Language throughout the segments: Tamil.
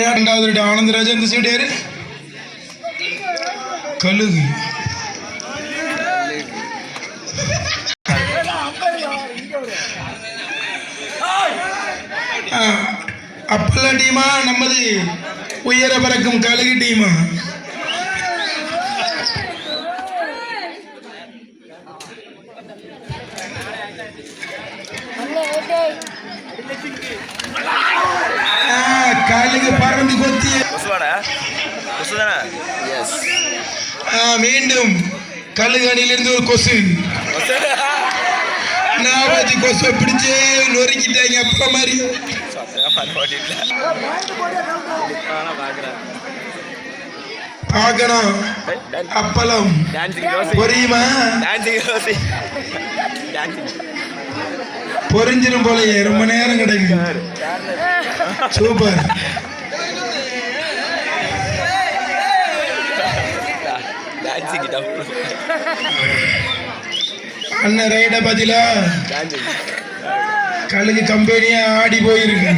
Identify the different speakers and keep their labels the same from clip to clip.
Speaker 1: இரண்டாவது ஆனந்தராஜா இந்த சைடு யாரு கழுகு அப்பல்ல டீமா நம்மது உயர பறக்கும் கழுகு டீமா கழுகு பறந்து கொத்திய மீண்டும் கழுகு அணியிலிருந்து ஒரு கொசு நாவாஜி கொசு பிடிச்சே நொறுக்கிட்டாங்க அப்ப மாதிரி பார்க்கணும் அப்பளம் பொரியுமா பொரிஞ்சிடும் போலயே ரொம்ப நேரம் கிடைக்கும் சூப்பர் அண்ணன் ரைட பதிலா கழுகு கம்பெனியா ஆடி போயிருக்கு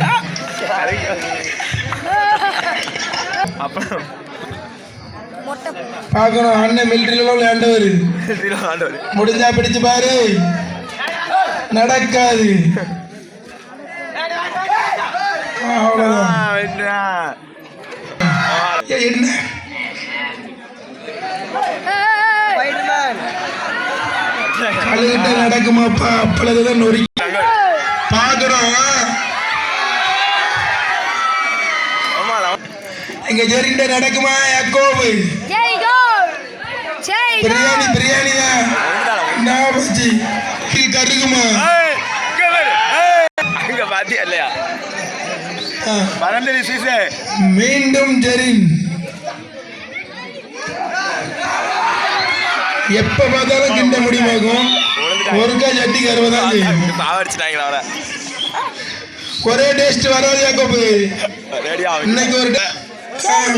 Speaker 1: பார்க்கணும் அண்ணன் மிலிட்டரியில விளையாண்டவர் முடிஞ்சா பிடிச்சு பாரு நடக்காது என்ன கழுகிட்ட நடக்குமாப்பா அப்பளதான் நொறுக்கி பார்க்கிறோம் எங்க ஜெரிகிட்ட நடக்குமா யாக்கோபு பிரியாணி பிரியாணி தான் கருகுமா மீண்டும் ஜெரின் எப்ப பார்த்தாலும் கிண்ட முடியுமாக்கும் ஒருக்கா சட்டிக்கு அறுபதான் செய்யும் ஒரே டேஸ்ட் வராது யாக்கோபு இன்னைக்கு ஒரு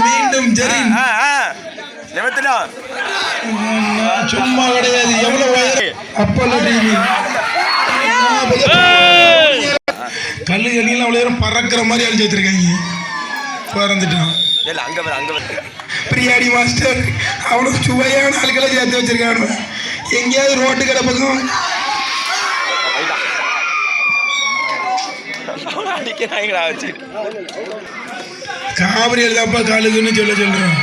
Speaker 1: மீண்டும் ஜெரின் சும்மா கிடையாது எவ்வளவு அப்பல்ல கல்லு கல்லியெல்லாம் அவ்வளோ நேரம் பறக்கிற மாதிரி அழிச்சு வச்சிருக்காங்க பறந்துட்டான் பிரியாணி மாஸ்டர் அவ்வளோ சுவையான ஆட்களை சேர்த்து வச்சிருக்கானு எங்கேயாவது ரோட்டு கடை பக்கம் காவிரி எழுதாப்பா கழுகுன்னு சொல்றோம்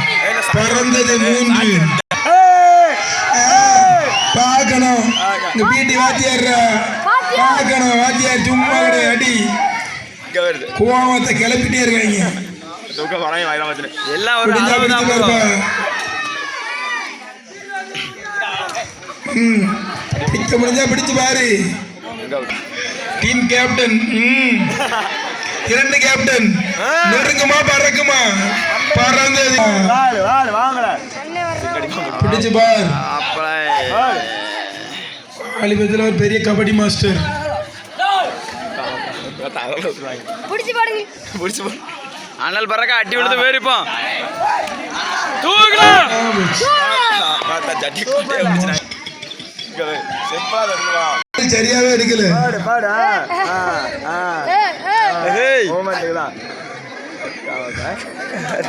Speaker 1: பிறந்தது 3 பார்க்கணும் இங்க வீட்டு வாத்தியார் பார்க்கணும் வாத்தியார் சும்மா அடி கோவத்தை கிளப்பிட்டே இருக்காங்க பிடிக்க முடிஞ்சா பிடிச்சு பாரு டீம் கேப்டன் 2 கேப்டன் நெருங்குமா பறக்குமா பறந்தது பிடிச்சு பார் ஆலிபத்தில் ஒரு பெரிய கபடி மாஸ்டர்
Speaker 2: அண்ணல் பறக்க அட்டி விடுத்து போயிருப்போம்
Speaker 1: சரியாவே எடுக்கல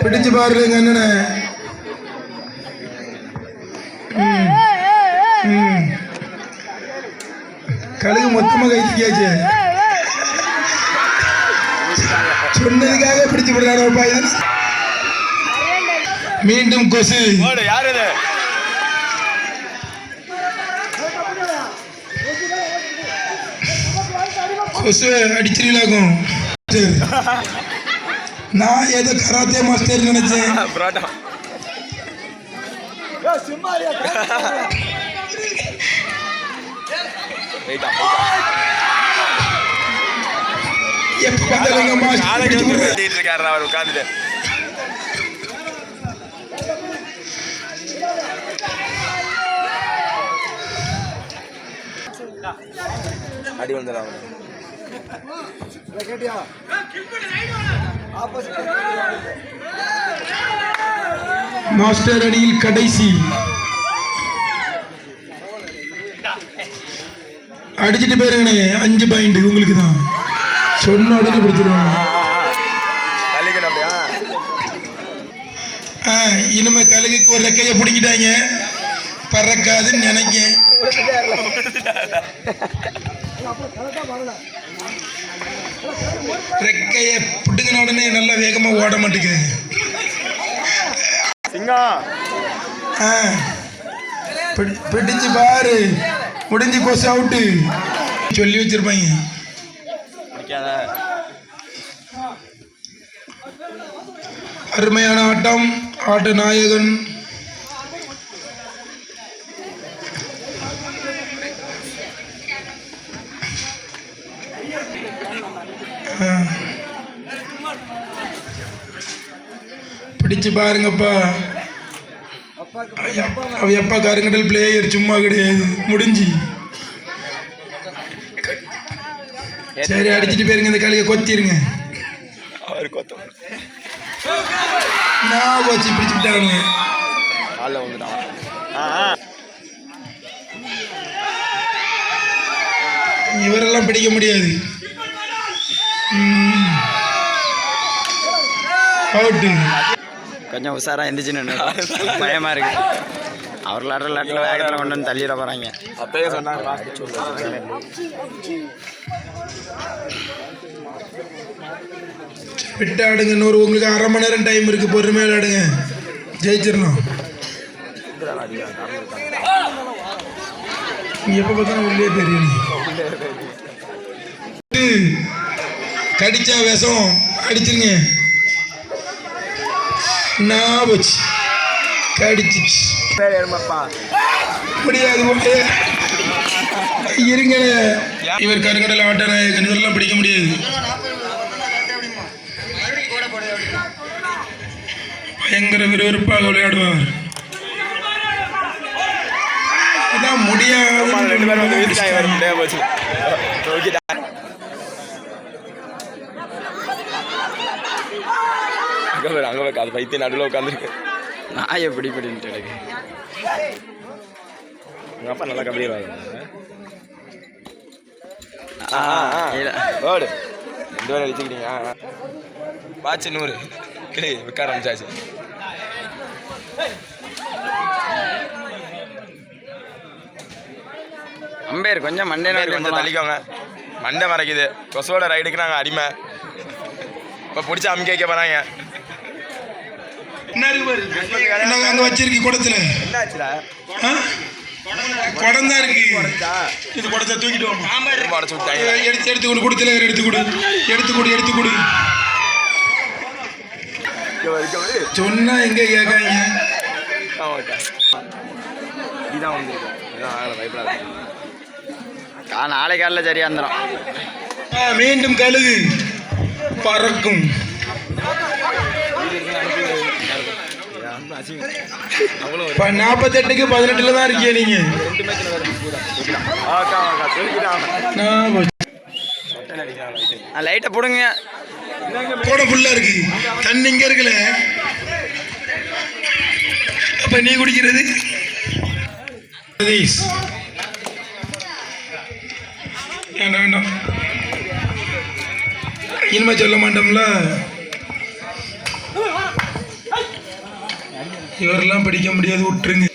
Speaker 1: பிடிச்சு பாருங்க அண்ணனை கழுகு மொத்தமா கைத்திக்காச்சு சொன்னதுக்காக பிடிச்சு விடுறாரு மீண்டும் கொசு கொசு அடிச்சிருக்கலாக்கும் நான் ஏதோ கராத்தே மாஸ்டர் நினைச்சேன்
Speaker 2: அவர் உட்கார்ந்துட்டு அடி வந்துடா
Speaker 1: மாஸ்டர் அடியில் கடைசி அடிச்சிட்டு போயிருங்கண்ணே 5 பாயிண்ட் உங்களுக்கு தான். சொன்ன உடனே பிடிச்சிருவாங்க.
Speaker 2: கலிக்கணும் அப்படியா?
Speaker 1: இனிமே கழுகுக்கு ஒரு ரெக்கையை பிடிக்கிட்டாங்க, பறக்காதுன்னு நினைக்கேன். ரெக்கையை பிட்டுக்கின உடனே நல்லா வேகமா ஓட மாட்டேங்குது.
Speaker 2: சிங்கம்
Speaker 1: பிடிச்சு பாரு, முடிஞ்சு கொசு அவுட்டு சொல்லி வச்சிருப்பாங்க. அருமையான ஆட்டம், ஆட்ட நாயகன் பிடிச்சு பாருங்கப்பா. அவ எப்பா கருங்கடல் பிளேயர் சும்மா கிடையாது, முடிஞ்சு. சரி அடிச்சுட்டு போயிருங்க, இந்த கழுகை கொத்திருங்க. நான் வச்சு பிடிச்சுட்டாங்க. இவரெல்லாம் பிடிக்க முடியாது. அவுட்டு.
Speaker 2: கொஞ்சம் உஷாரா எந்திரிச்சுன்னு பயமா இருக்கு. அவர் லாட்டில் வேகத்தில் கொண்டு வந்து தள்ளிட போறாங்க. அப்பயே சொன்னாங்க
Speaker 1: விட்டு ஆடுங்க. இன்னொரு உங்களுக்கு 1/2 மணி நேரம் டைம் இருக்கு, பொறுமையாக ஆடுங்க, ஜெயிச்சிடலாம். நீ எப்போ பார்த்தாலும் உள்ளே தெரியும். கடிச்சா விஷம், அடிச்சிருங்க. நான் போச்சு, கடிச்சிச்சு. முடியாது இருங்க. இவர் கருங்கடல் ஆட்ட நாயகன், இவரெல்லாம் பிடிக்க முடியாது. பயங்கர விறுவிறுப்பாக விளையாடுவார். அதான் முடியாது.
Speaker 2: அங்கே அது பைத்திய நடுவில் உட்காந்துருக்கு. நான் எப்படி படின்ட்டு எனக்கு எங்கள் அப்பா நல்லா கபடி ஓடு 2 பேரும் அடிச்சுக்கிட்டீங்க. வாட்சி 100 கிளி விற்க ஆரம்பிச்சாச்சு. அம்பேர் கொஞ்சம் மண்டே கொஞ்சம் தள்ளிக்கோங்க. மண்டை மறைக்குது. கொசோட ரைடுக்கு நாங்கள் அடிமை. இப்போ பிடிச்சி அமுக்கி வைக்க போகிறாங்க.
Speaker 1: அங்க வச்சிருக்கு குடத்துல.
Speaker 2: என்னாச்சுடா?
Speaker 1: குடம் தான் இருக்கு. இது குடத்தை தூக்கிட்டு எடுத்து கொடு. குடத்துல எடுத்து கொடு. சொன்னா எங்க கேட்காங்க.
Speaker 2: நாளை காலையில் சரியா இருந்துடும்.
Speaker 1: மீண்டும் கழுகு பறக்கும். 48க்கு 18 தான் இருக்கீங்க நீங்க.
Speaker 2: லைட்டை போடுங்க.
Speaker 1: போட ஃபுல்லா இருக்கு. தண்ணி இங்க இருக்குல்ல, அப்ப நீ குடிக்கிறது வேண்டாம். இனிமே சொல்ல மாட்டோம்ல. இவரெல்லாம் படிக்க முடியாது, விட்டுருங்க.